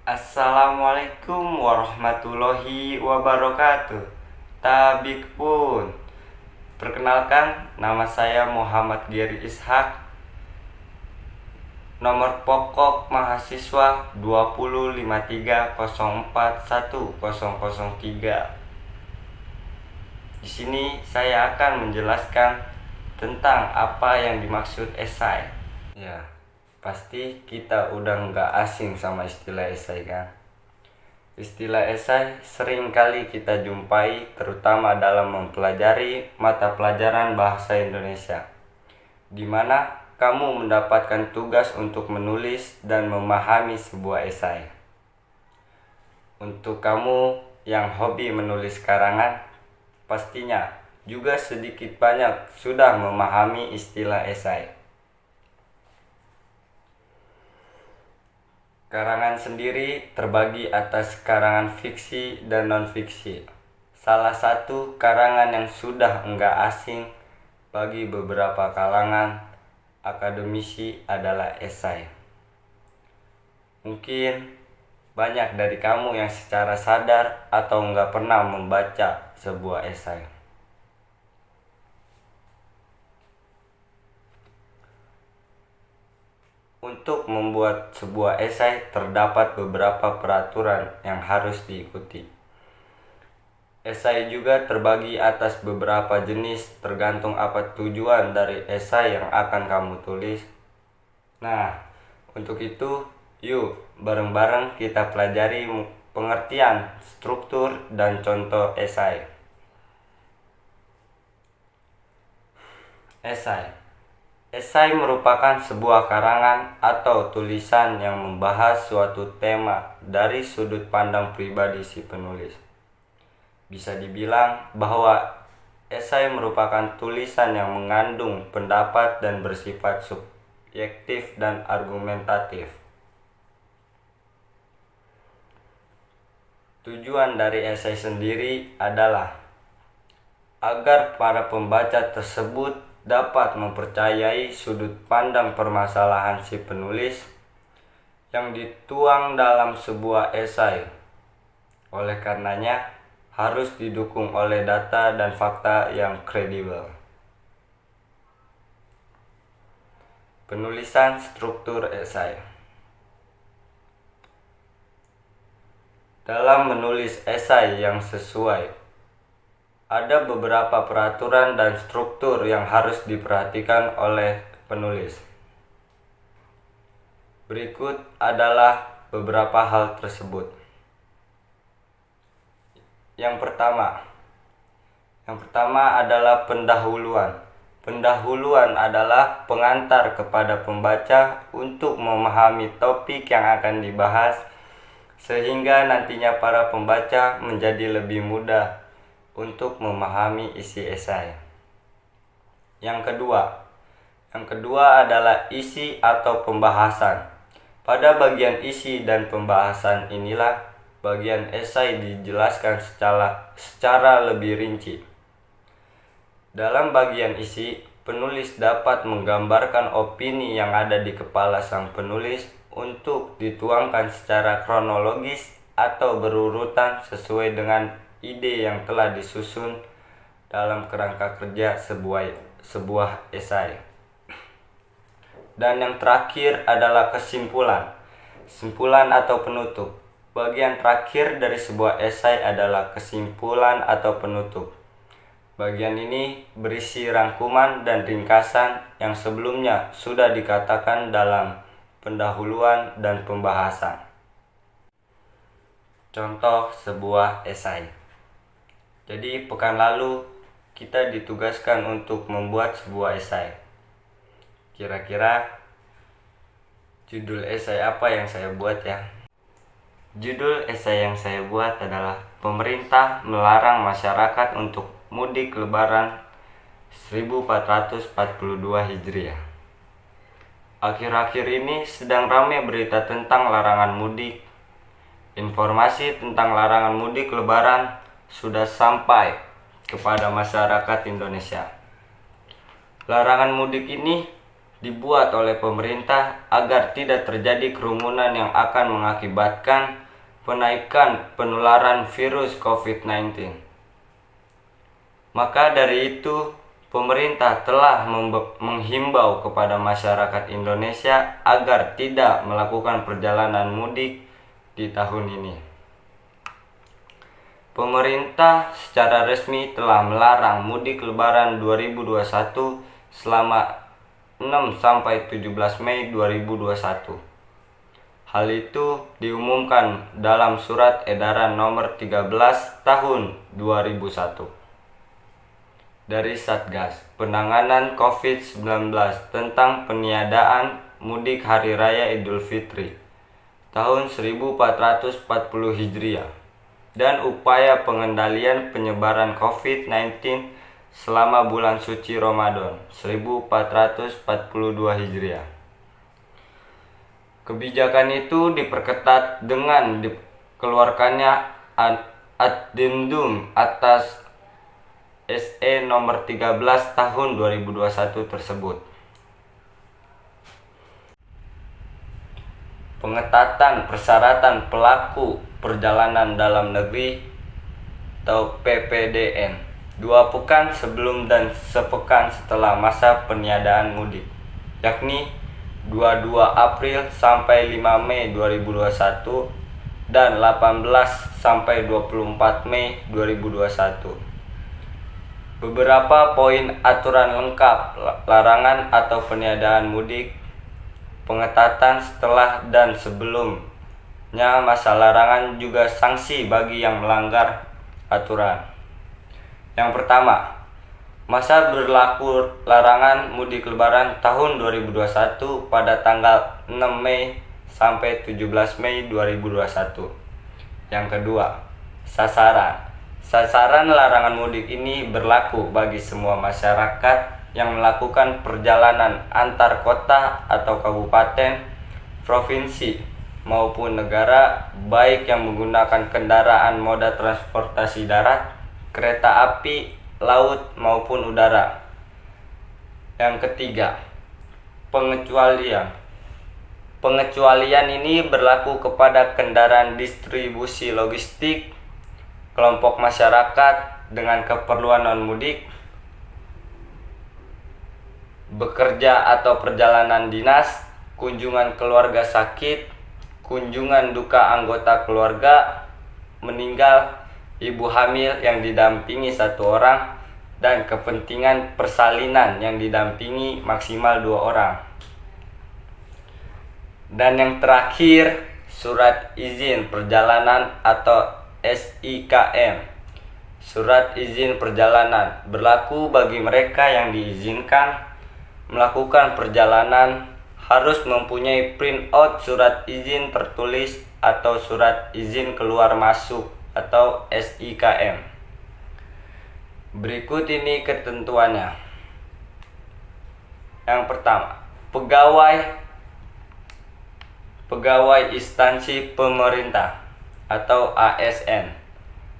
Assalamualaikum warahmatullahi wabarakatuh. Tabik pun. Perkenalkan, nama saya Muhammad Geri Ishak. Nomor pokok mahasiswa 2053041003. Di sini saya akan menjelaskan tentang apa yang dimaksud esai. Ya, pasti kita udah nggak asing sama istilah esai kan? Istilah esai sering kali kita jumpai terutama dalam mempelajari mata pelajaran bahasa Indonesia, di mana kamu mendapatkan tugas untuk menulis dan memahami sebuah esai. Untuk kamu yang hobi menulis karangan, pastinya juga sedikit banyak sudah memahami istilah esai. Karangan sendiri terbagi atas karangan fiksi dan non-fiksi. Salah satu karangan yang sudah enggak asing bagi beberapa kalangan akademisi adalah esai. Mungkin banyak dari kamu yang secara sadar atau enggak pernah membaca sebuah esai. Untuk membuat sebuah esai terdapat beberapa peraturan yang harus diikuti. Esai juga terbagi atas beberapa jenis tergantung apa tujuan dari esai yang akan kamu tulis. Nah, untuk itu, yuk bareng-bareng kita pelajari pengertian, struktur, dan contoh esai. Esai merupakan sebuah karangan atau tulisan yang membahas suatu tema dari sudut pandang pribadi si penulis. Bisa dibilang bahwa esai merupakan tulisan yang mengandung pendapat dan bersifat subjektif dan argumentatif. Tujuan dari esai sendiri adalah agar para pembaca tersebut dapat mempercayai sudut pandang permasalahan si penulis yang dituang dalam sebuah esai. Oleh karenanya, harus didukung oleh data dan fakta yang kredibel. Penulisan struktur esai. Dalam menulis esai yang sesuai, ada beberapa peraturan dan struktur yang harus diperhatikan oleh penulis. Berikut adalah beberapa hal tersebut. Yang pertama adalah pendahuluan. Pendahuluan adalah pengantar kepada pembaca untuk memahami topik yang akan dibahas, sehingga nantinya para pembaca menjadi lebih mudah untuk memahami isi esai. Yang kedua adalah isi atau pembahasan. Pada bagian isi dan pembahasan inilah bagian esai dijelaskan secara lebih rinci. Dalam bagian isi, penulis dapat menggambarkan opini yang ada di kepala sang penulis untuk dituangkan secara kronologis atau berurutan sesuai dengan ide yang telah disusun dalam kerangka kerja sebuah esai. Dan yang terakhir adalah kesimpulan atau penutup. Bagian terakhir dari sebuah esai adalah kesimpulan atau penutup. Bagian ini berisi rangkuman dan ringkasan yang sebelumnya sudah dikatakan dalam pendahuluan dan pembahasan. Contoh sebuah esai. Jadi pekan lalu kita ditugaskan untuk membuat sebuah esai. Kira-kira judul esai apa yang saya buat ya? Judul esai yang saya buat adalah Pemerintah Melarang Masyarakat untuk Mudik Lebaran 1442 Hijriah. Akhir-akhir ini sedang ramai berita tentang larangan mudik. Informasi tentang larangan mudik Lebaran sudah sampai kepada masyarakat Indonesia. Larangan mudik ini dibuat oleh pemerintah agar tidak terjadi kerumunan yang akan mengakibatkan penaikan penularan virus COVID-19. Maka dari itu, pemerintah telah menghimbau kepada masyarakat Indonesia agar tidak melakukan perjalanan mudik di tahun ini. Pemerintah secara resmi telah melarang mudik Lebaran 2021 selama 6-17 Mei 2021. Hal itu diumumkan dalam Surat Edaran Nomor 13 Tahun 2001 dari Satgas Penanganan COVID-19 tentang peniadaan mudik Hari Raya Idul Fitri tahun 1440 Hijriah dan upaya pengendalian penyebaran COVID-19 selama bulan suci Ramadan 1442 Hijriah. Kebijakan itu diperketat dengan dikeluarkannya addendum atas SE nomor 13 tahun 2021 tersebut. Pengetatan persyaratan pelaku perjalanan dalam negeri atau PPDN 2 pekan sebelum dan sepekan setelah masa peniadaan mudik, yakni 22 April sampai 5 Mei 2021 dan 18 sampai 24 Mei 2021. Beberapa poin aturan lengkap larangan atau peniadaan mudik, pengetatan setelah dan sebelumnya masa larangan, juga sanksi bagi yang melanggar aturan. Yang pertama, masa berlaku larangan mudik Lebaran tahun 2021 pada tanggal 6 Mei sampai 17 Mei 2021. Yang kedua, Sasaran larangan mudik ini berlaku bagi semua masyarakat yang melakukan perjalanan antar kota atau kabupaten, provinsi, maupun negara, baik yang menggunakan kendaraan moda transportasi darat, kereta api, laut, maupun udara. Yang ketiga, pengecualian. Pengecualian ini berlaku kepada kendaraan distribusi logistik, kelompok masyarakat dengan keperluan non-mudik, bekerja atau perjalanan dinas, kunjungan keluarga sakit, kunjungan duka anggota keluarga meninggal, ibu hamil yang didampingi 1 orang, dan kepentingan persalinan yang didampingi maksimal 2 orang. Dan yang terakhir, surat izin perjalanan atau SIKM. Surat izin perjalanan berlaku bagi mereka yang diizinkan melakukan perjalanan harus mempunyai print out surat izin tertulis atau surat izin keluar masuk atau SIKM. Berikut ini ketentuannya. Yang pertama, pegawai instansi pemerintah atau ASN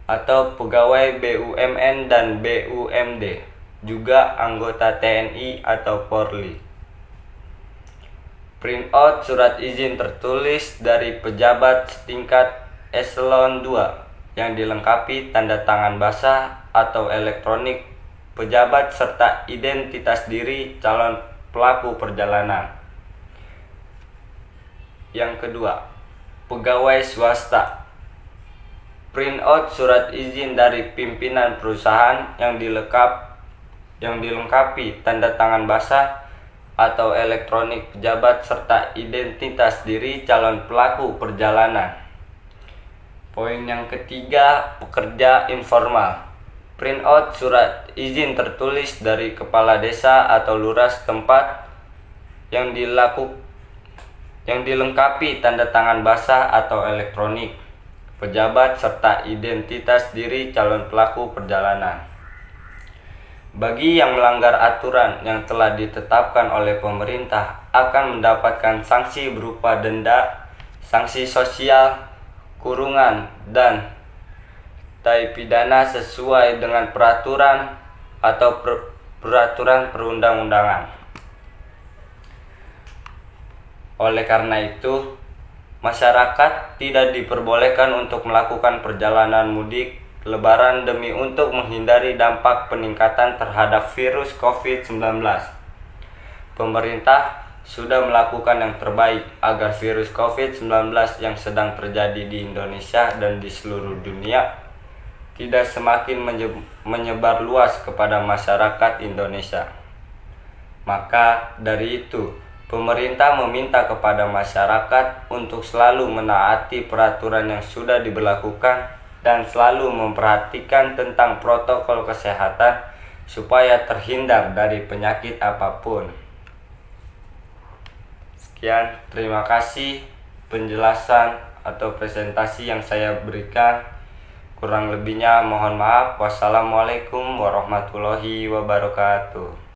atau pegawai BUMN dan BUMD, juga anggota TNI atau Polri. Print out surat izin tertulis dari pejabat setingkat eselon 2 yang dilengkapi tanda tangan basah atau elektronik pejabat serta identitas diri calon pelaku perjalanan. Yang kedua, pegawai swasta. Print out surat izin dari pimpinan perusahaan yang dilengkapi tanda tangan basah atau elektronik pejabat serta identitas diri calon pelaku perjalanan. Poin yang ketiga, pekerja informal. Print out surat izin tertulis dari kepala desa atau lurah setempat yang dilengkapi tanda tangan basah atau elektronik pejabat serta identitas diri calon pelaku perjalanan. Bagi yang melanggar aturan yang telah ditetapkan oleh pemerintah akan mendapatkan sanksi berupa denda, sanksi sosial, kurungan, dan pidana sesuai dengan peraturan atau peraturan perundang-undangan. Oleh karena itu, masyarakat tidak diperbolehkan untuk melakukan perjalanan mudik Lebaran demi untuk menghindari dampak peningkatan terhadap virus COVID-19. Pemerintah sudah melakukan yang terbaik agar virus COVID-19 yang sedang terjadi di Indonesia dan di seluruh dunia tidak semakin menyebar luas kepada masyarakat Indonesia. Maka dari itu, pemerintah meminta kepada masyarakat untuk selalu menaati peraturan yang sudah diberlakukan dan selalu memperhatikan tentang protokol kesehatan supaya terhindar dari penyakit apapun. Sekian, terima kasih penjelasan atau presentasi yang saya berikan. Kurang lebihnya mohon maaf. Wassalamualaikum warahmatullahi wabarakatuh.